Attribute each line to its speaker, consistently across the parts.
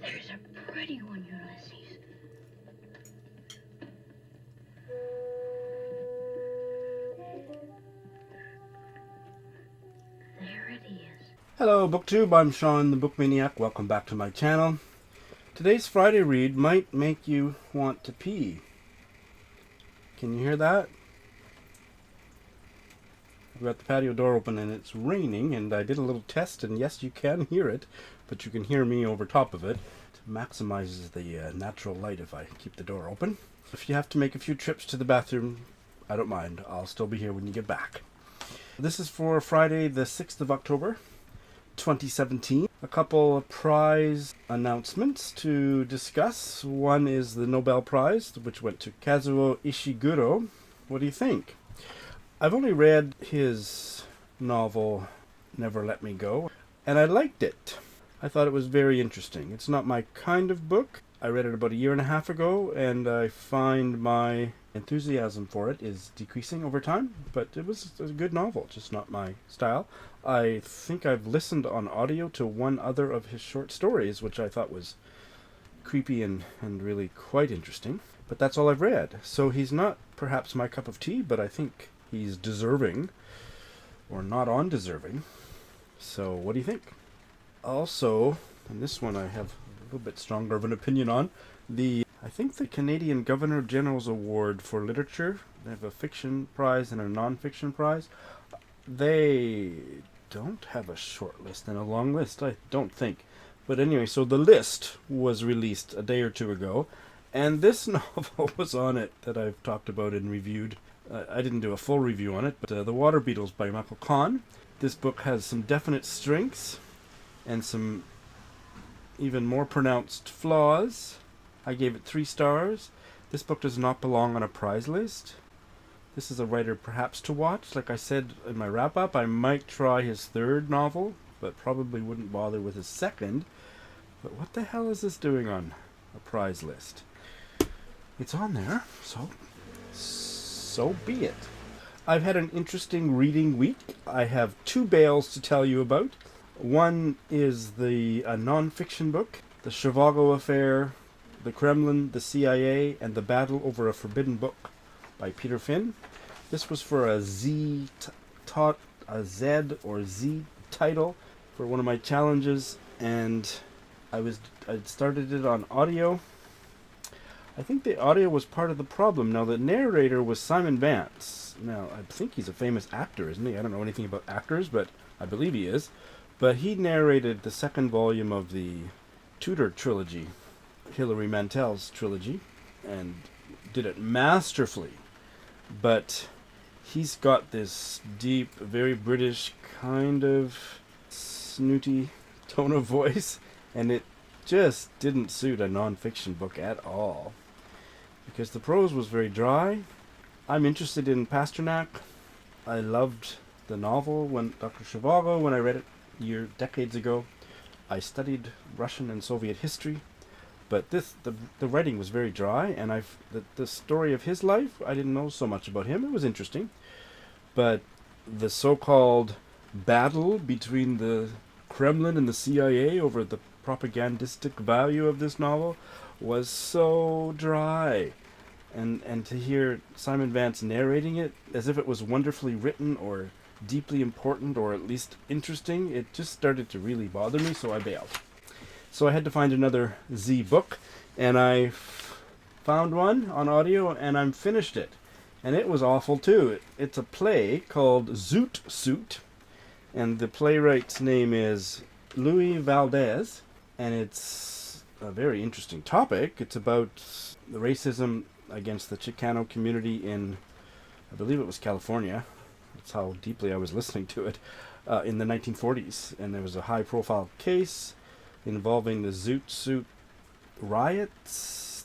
Speaker 1: There's a pretty one, Ulysses. There it is.
Speaker 2: Hello, BookTube. I'm Sean, the Book Maniac. Welcome back to my channel. Today's Friday read might make you want to pee. Can you hear that? I've got the patio door open and it's raining, and I did a little test, and yes, you can hear it, but you can hear me over top of it. It maximizes the natural light if I keep the door open. If you have to make a few trips to the bathroom, I don't mind. I'll still be here when you get back. This is for Friday the 6th of October, 2017. A couple of prize announcements to discuss. One is the Nobel Prize, which went to Kazuo Ishiguro. What do you think? I've only read his novel, Never Let Me Go, and I liked it. I thought it was very interesting. It's not my kind of book. I read it about a year and a half ago, and I find my enthusiasm for it is decreasing over time, but it was a good novel, just not my style. I think I've listened on audio to one other of his short stories, which I thought was creepy and really quite interesting, but that's all I've read. So he's not perhaps my cup of tea, but I think he's deserving, or not undeserving. So what do you think? Also, and this one I have a little bit stronger of an opinion on, I think the Canadian Governor General's Award for Literature. They have a fiction prize and a non-fiction prize. They don't have a short list and a long list, I don't think. But anyway, so the list was released a day or two ago, and this novel was on it that I've talked about and reviewed. I didn't do a full review on it, but The Water Beetles by Kahn. This book has some definite strengths and some even more pronounced flaws. I gave it 3 stars. This book does not belong on a prize list. This is a writer perhaps to watch. Like I said in my wrap-up, I might try his 3rd novel, but probably wouldn't bother with his 2nd. But what the hell is this doing on a prize list? It's on there, so be it. I've had an interesting reading week. I have 2 bales to tell you about. One is a non-fiction book, The Zhivago Affair, The Kremlin, the CIA, and the Battle Over a Forbidden Book by Peter Finn. This was for a Z or Z title for one of my challenges, and I started it on audio. I think the audio was part of the problem. Now, the narrator was Simon Vance. Now, I think he's a famous actor, isn't he? I don't know anything about actors, but I believe he is. But he narrated the 2nd volume of the Tudor trilogy, Hilary Mantel's trilogy, and did it masterfully. But he's got this deep, very British kind of snooty tone of voice, and it just didn't suit a non-fiction book at all, because the prose was very dry. I'm interested in Pasternak. I loved the novel when Dr. Zhivago, when I read it decades ago. I studied Russian and Soviet history, but the writing was very dry, and the story of his life, I didn't know so much about him. It was interesting, but the so-called battle between the Kremlin and the CIA over the propagandistic value of this novel was so dry, and to hear Simon Vance narrating it as if it was wonderfully written or deeply important or at least interesting, it just started to really bother me, so I bailed. So I had to find another Z book, and I found one on audio, and I'm finished it, and it was awful too. It's a play called Zoot Suit, and the playwright's name is Louis Valdez, and it's a very interesting topic. It's about the racism against the Chicano community in, I believe it was California. That's how deeply I was listening to it, in the 1940s. And there was a high-profile case involving the Zoot Suit riots.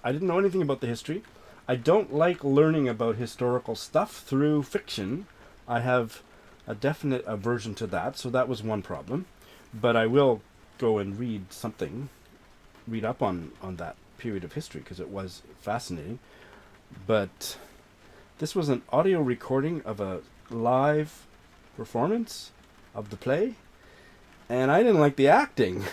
Speaker 2: I didn't know anything about the history. I don't like learning about historical stuff through fiction. I have a definite aversion to that, so that was one problem. But I will go and read up on that period of history, because it was fascinating. But this was an audio recording of a live performance of the play, and I didn't like the acting.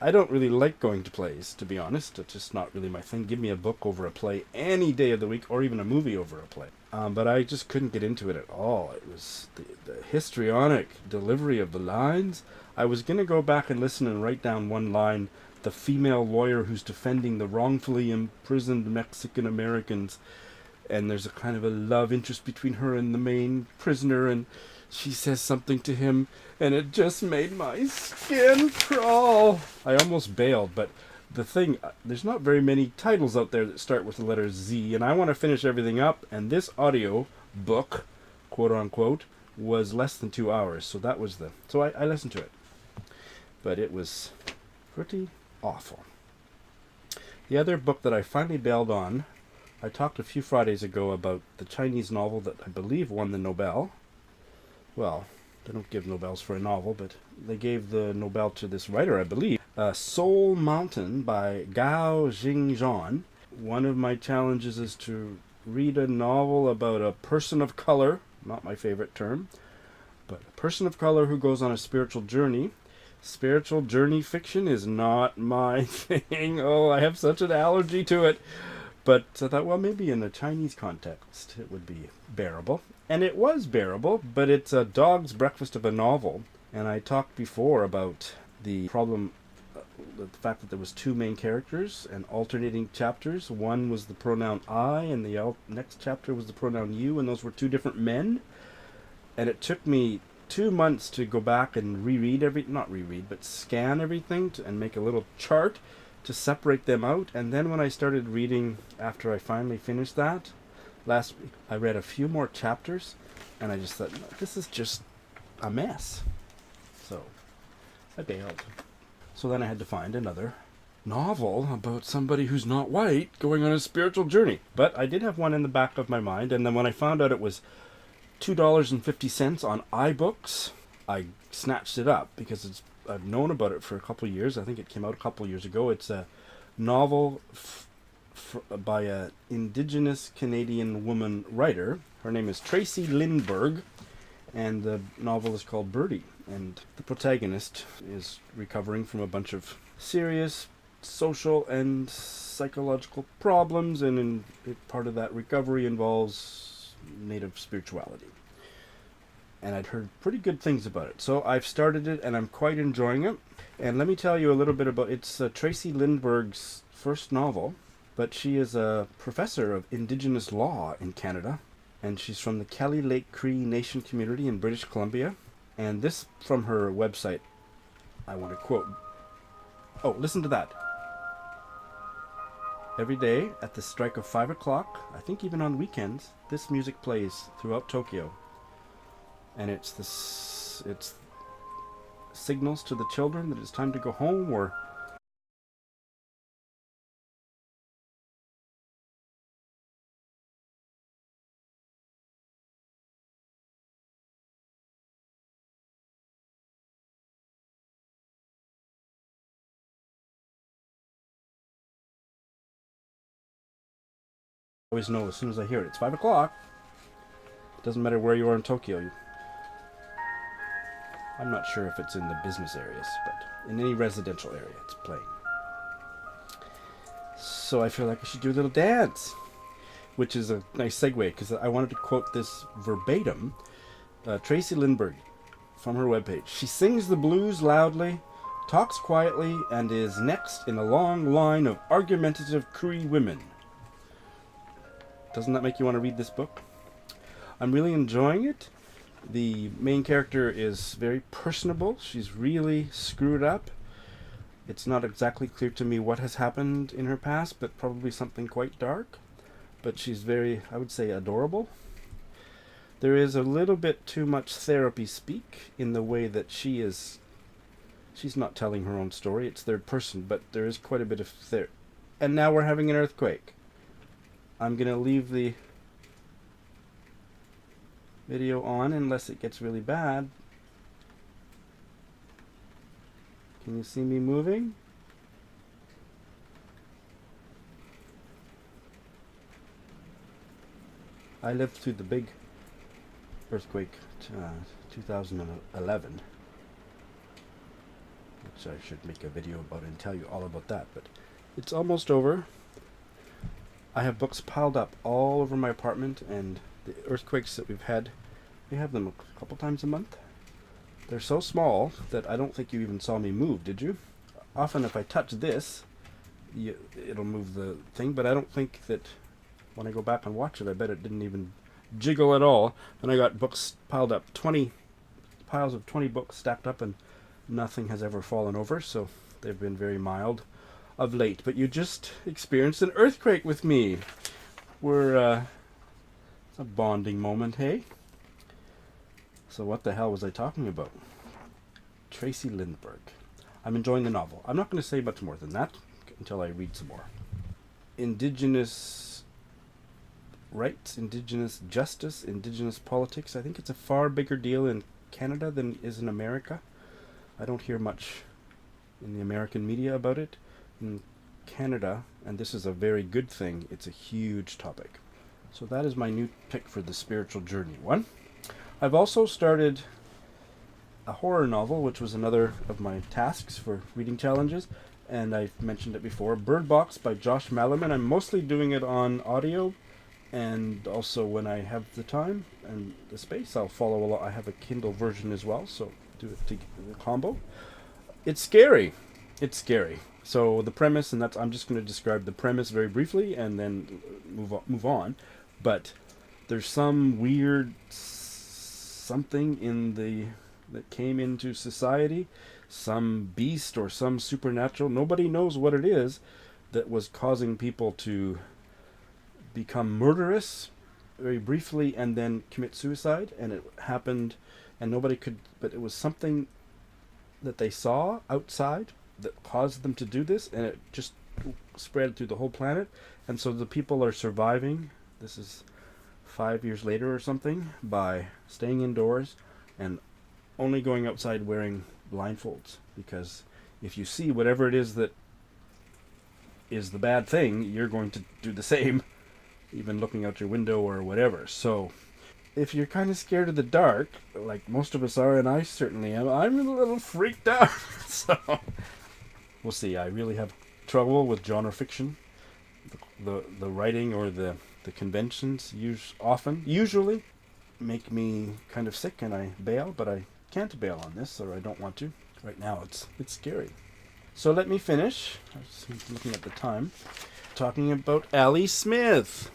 Speaker 2: I don't really like going to plays, to be honest. It's just not really my thing. Give me a book over a play any day of the week, or even a movie over a play. But I just couldn't get into it at all. It was the histrionic delivery of the lines. I was going to go back and listen and write down one line: the female lawyer who's defending the wrongfully imprisoned Mexican Americans, and there's a kind of a love interest between her and the main prisoner, and she says something to him, and it just made my skin crawl. I almost bailed, but the thing, there's not very many titles out there that start with the letter Z, and I want to finish everything up, and this audio book, quote unquote, was less than 2 hours, so that was so I listened to it. But it was pretty awful. The other book that I finally bailed on, I talked a few Fridays ago about the Chinese novel that I believe won the Nobel. Well, they don't give Nobels for a novel, but they gave the Nobel to this writer, I believe. Soul Mountain by Gao Jingzhan. One of my challenges is to read a novel about a person of color, not my favorite term, but a person of color who goes on a spiritual journey. Spiritual journey fiction is not my thing. Oh, I have such an allergy to it. But I thought, well, maybe in a Chinese context it would be bearable. And it was bearable, but it's a dog's breakfast of a novel. And I talked before about the problem, the fact that there was two main characters and alternating chapters. One was the pronoun I, and the next chapter was the pronoun you, and those were two different men. And it took me 2 months to go back and scan everything and make a little chart to separate them out. And then when I started reading, after I finally finished that last week, I read a few more chapters, and I just thought, no, this is just a mess. So I bailed. So then I had to find another novel about somebody who's not white going on a spiritual journey. But I did have one in the back of my mind, and then when I found out it was $2.50 on iBooks, I snatched it up because I've known about it for a couple of years. I think it came out a couple of years ago. It's a novel by an Indigenous Canadian woman writer. Her name is Tracy Lindbergh, and the novel is called Birdie. And the protagonist is recovering from a bunch of serious social and psychological problems, and part of that recovery involves Native spirituality. And I'd heard pretty good things about it. So I've started it, and I'm quite enjoying it. And let me tell you a little bit about it's Tracy Lindbergh's first novel, but she is a professor of Indigenous law in Canada, and she's from the Kelly Lake Cree Nation community in British Columbia. And this from her website, I want to quote. Oh, listen to that. Every day at the strike of 5 o'clock, I think even on weekends, this music plays throughout Tokyo. And it's signals to the children that it's time to go home, or I always know as soon as I hear it, it's 5 o'clock. It doesn't matter where you are in Tokyo. I'm not sure if it's in the business areas, but in any residential area it's playing. So I feel like I should do a little dance, which is a nice segue, because I wanted to quote this verbatim. Tracy Lindbergh, from her webpage. She sings the blues loudly, talks quietly, and is next in a long line of argumentative Cree women. Doesn't that make you want to read this book? I'm really enjoying it. The main character is very personable. She's really screwed up. It's not exactly clear to me what has happened in her past, but probably something quite dark. But she's very, I would say, adorable. There is a little bit too much therapy speak in the way that she's not telling her own story. It's third person, but there is quite a bit of And now we're having an earthquake. I'm going to leave the video on unless it gets really bad. Can you see me moving? I lived through the big earthquake, 2011. So I should make a video about it and tell you all about that. But it's almost over. I have books piled up all over my apartment, and the earthquakes that we've had, we have them a couple times a month. They're so small that I don't think you even saw me move, did you? Often if I touch this, it'll move the thing, but I don't think that when I go back and watch it, I bet it didn't even jiggle at all. And I got books piled up, 20 piles of 20 books stacked up, and nothing has ever fallen over, so they've been very mild of late. But you just experienced an earthquake with me. It's a bonding moment, hey? So what the hell was I talking about? Tracy Lindbergh. I'm enjoying the novel. I'm not going to say much more than that until I read some more. Indigenous rights, Indigenous justice, Indigenous politics. I think it's a far bigger deal in Canada than it is in America. I don't hear much in the American media about it. In Canada, and this is a very good thing, it's a huge topic. So that is my new pick for the spiritual journey one. I've also started a horror novel, which was another of my tasks for reading challenges, and I've mentioned it before, Bird Box by Josh Malim, and I'm mostly doing it on audio, and also when I have the time and the space, I'll follow along. I have a Kindle version as well, so do it to the combo. It's scary. It's scary. So the premise, and I'm just going to describe the premise very briefly and then move on. But there's some weird something that came into society, some beast or some supernatural, nobody knows what it is, that was causing people to become murderous very briefly and then commit suicide. And it happened, and nobody could, but it was something that they saw outside that caused them to do this, and it just spread through the whole planet. And so the people are surviving, this is 5 years later or something, by staying indoors and only going outside wearing blindfolds, because if you see whatever it is that is the bad thing, you're going to do the same, even looking out your window or whatever. So if you're kind of scared of the dark, like most of us are, and I certainly am, I'm a little freaked out. So we'll see. I really have trouble with genre fiction. The writing or the conventions usually make me kind of sick, and I bail, but I can't bail on this, or I don't want to. Right now it's scary. So let me finish. I was looking at the time. Talking about Ali Smith.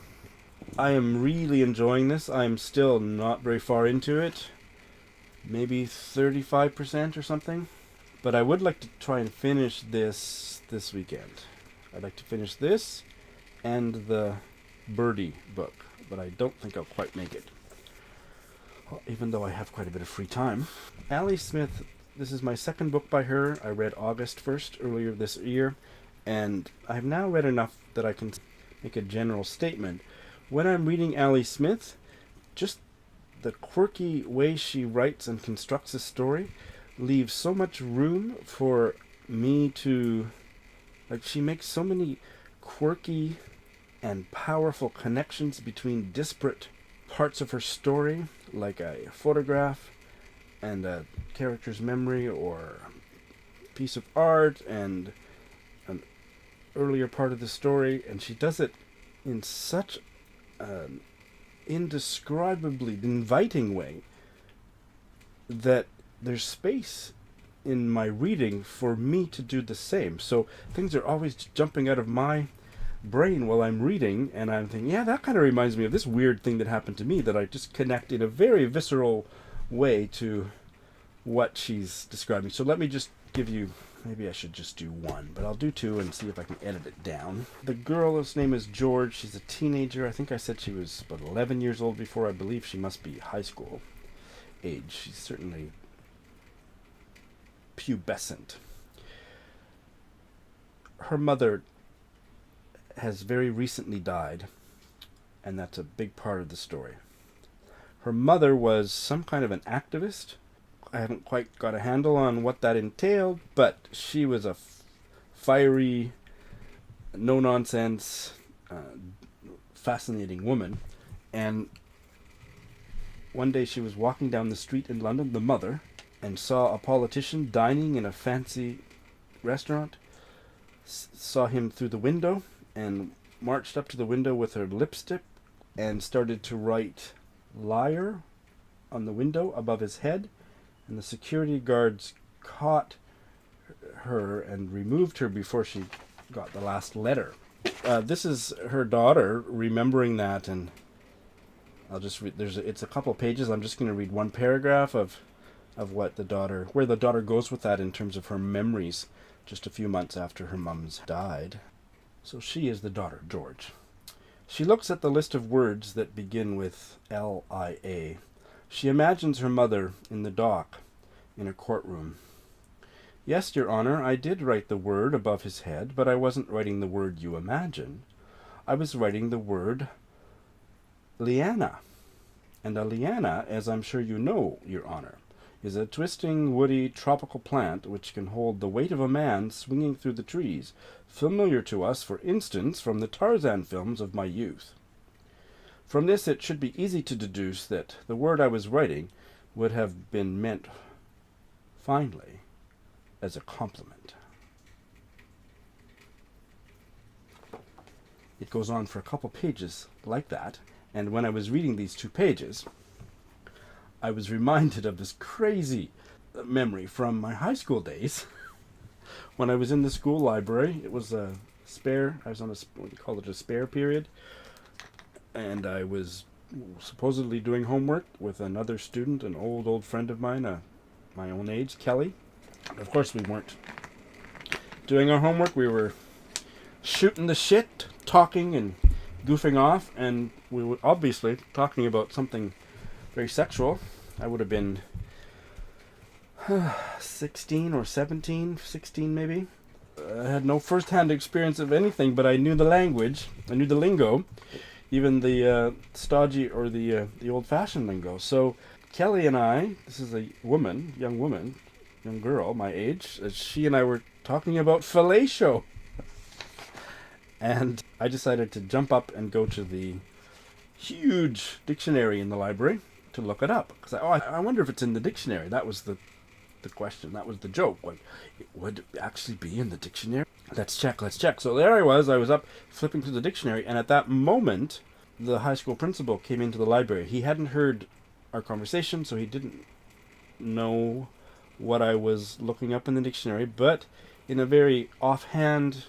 Speaker 2: I am really enjoying this. I'm still not very far into it. Maybe 35% or something. But I would like to try and finish this weekend. I'd like to finish this and the Birdie book, but I don't think I'll quite make it. Well, even though I have quite a bit of free time. Ali Smith, this is my second book by her. I read August 1st earlier this year, and I've now read enough that I can make a general statement. When I'm reading Ali Smith, just the quirky way she writes and constructs a story leaves so much room for me to, like, she makes so many quirky and powerful connections between disparate parts of her story, like a photograph and a character's memory, or a piece of art and an earlier part of the story, and she does it in such an indescribably inviting way that there's space in my reading for me to do the same. So things are always jumping out of my brain while I'm reading, and I'm thinking, yeah, that kind of reminds me of this weird thing that happened to me, that I just connect in a very visceral way to what she's describing. So let me just give you, maybe I should just do one, but I'll do two and see if I can edit it down. The girl's name is George. She's a teenager. I think I said she was about 11 years old before. I believe she must be high school age. She's certainly pubescent. Her mother has very recently died, and that's a big part of the story. Her mother was some kind of an activist. I haven't quite got a handle on what that entailed, but she was a fiery, no-nonsense, fascinating woman. And one day she was walking down the street in London, the mother, and saw a politician dining in a fancy restaurant, saw him through the window and marched up to the window with her lipstick and started to write liar on the window above his head, and the security guards caught her and removed her before she got the last letter. This is her daughter remembering that, and I'll just read. It's a couple pages. I'm just going to read one paragraph of where the daughter goes with that in terms of her memories just a few months after her mum's died. So she is the daughter, George. She looks at the list of words that begin with L-I-A. She imagines her mother in the dock in a courtroom. Yes, Your Honor, I did write the word above his head, but I wasn't writing the word you imagine. I was writing the word liana. And a liana, as I'm sure you know, Your Honor, is a twisting, woody, tropical plant which can hold the weight of a man swinging through the trees, familiar to us, for instance, from the Tarzan films of my youth. From this it should be easy to deduce that the word I was writing would have been meant finely as a compliment. It goes on for a couple pages like that, and when I was reading these 2 pages, I was reminded of this crazy memory from my high school days. When I was in the school library, it was a spare, I was on what you call it, a spare period, and I was supposedly doing homework with another student, an old friend of mine, my own age, Kelly. Of course, we weren't doing our homework. We were shooting the shit, talking and goofing off, and we were obviously talking about something very sexual. I would have been 16 or 17, 16 maybe. I had no first-hand experience of anything, but I knew the language. I knew the lingo, even the stodgy or the old-fashioned lingo. So Kelly and I, this is a young girl, my age, she and I were talking about fellatio. And I decided to jump up and go to the huge dictionary in the library to look it up. Because I wonder if it's in the dictionary. That was the question. That was the joke. Like, it would actually be in the dictionary. Let's check. So there I was up flipping through the dictionary, and at that moment, the high school principal came into the library. He hadn't heard our conversation, so he didn't know what I was looking up in the dictionary, but in a very offhand,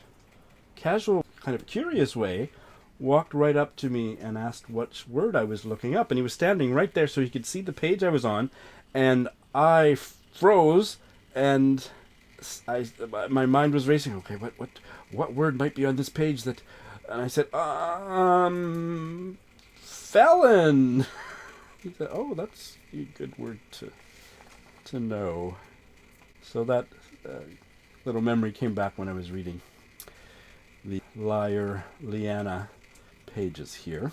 Speaker 2: casual, kind of curious way, walked right up to me and asked what word I was looking up. And he was standing right there so he could see the page I was on, and I froze, and my mind was racing. Okay, what word might be on this page that... And I said, felon. He said, oh, that's a good word to know. So that little memory came back when I was reading the Liar Liana pages here.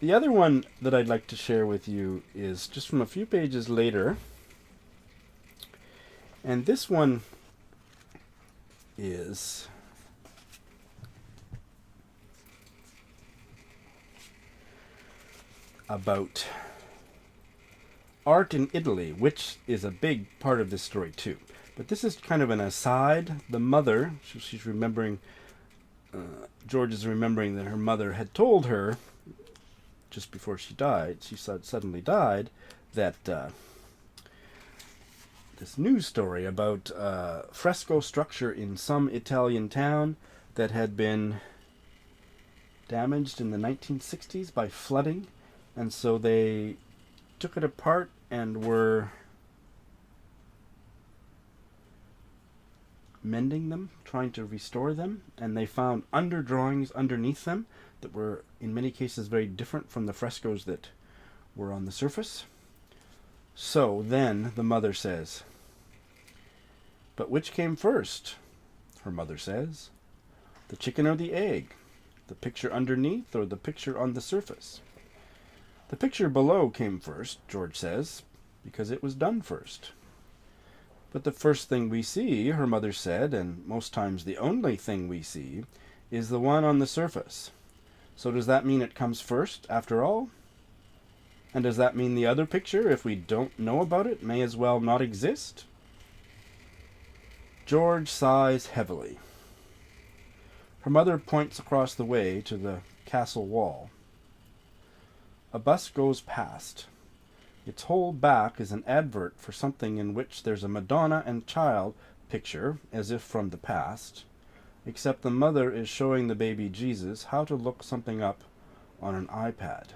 Speaker 2: The other one that I'd like to share with you is just from a few pages later. And this one is about art in Italy, which is a big part of this story too. But this is kind of an aside. The mother, she's remembering, George is remembering that her mother had told her, just before she died, she suddenly died, that this news story about fresco structure in some Italian town that had been damaged in the 1960s by flooding, and so they took it apart and were mending them, trying to restore them, and they found underdrawings underneath them that were in many cases very different from the frescoes that were on the surface. So then the mother says, "But which came first?" Her mother says, "The chicken or the egg? The picture underneath or the picture on the surface?" "The picture below came first," George says, "because it was done first." "But the first thing we see," her mother said, "and most times the only thing we see, is the one on the surface. So does that mean it comes first, after all? And does that mean the other picture, if we don't know about it, may as well not exist?" George sighs heavily. Her mother points across the way to the castle wall. A bus goes past. Its whole back is an advert for something in which there's a Madonna and child picture, as if from the past, except the mother is showing the baby Jesus how to look something up on an iPad.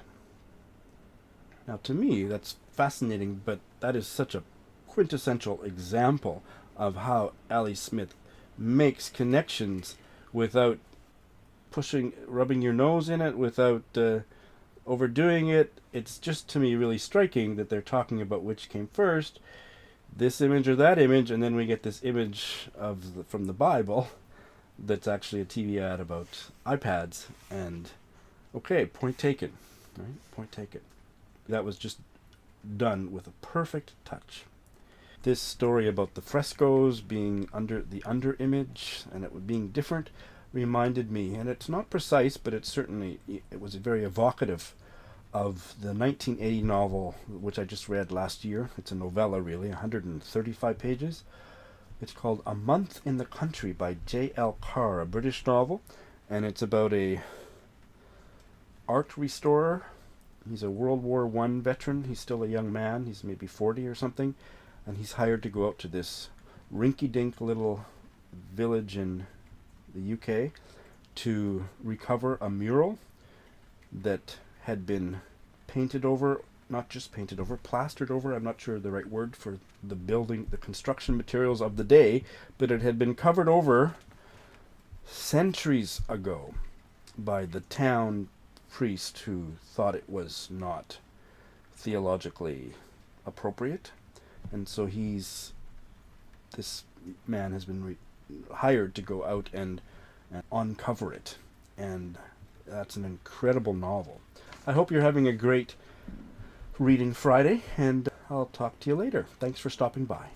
Speaker 2: Now, to me, that's fascinating, but that is such a quintessential example of how Ali Smith makes connections without rubbing your nose in it, without overdoing it. It's just, to me, really striking that they're talking about which came first, this image or that image, and then we get this image from the Bible that's actually a TV ad about iPads. And okay, point taken, right? Point taken. That was just done with a perfect touch. This story about the frescoes being the under image and it being different reminded me, and it's not precise, but it was very evocative of the 1980 novel, which I just read last year. It's a novella, really, 135 pages. It's called A Month in the Country by Jael, a British novel, and it's about a art restorer. He's a World War I veteran. He's still a young man. He's maybe 40 or something, and he's hired to go out to this rinky-dink little village in the UK to recover a mural that had been painted over, not just painted over, plastered over. I'm not sure the right word for the construction materials of the day, but it had been covered over centuries ago by the town priest who thought it was not theologically appropriate. And so this man has been hired to go out and uncover it. And that's an incredible novel. I hope you're having a great reading Friday, and I'll talk to you later. Thanks for stopping by.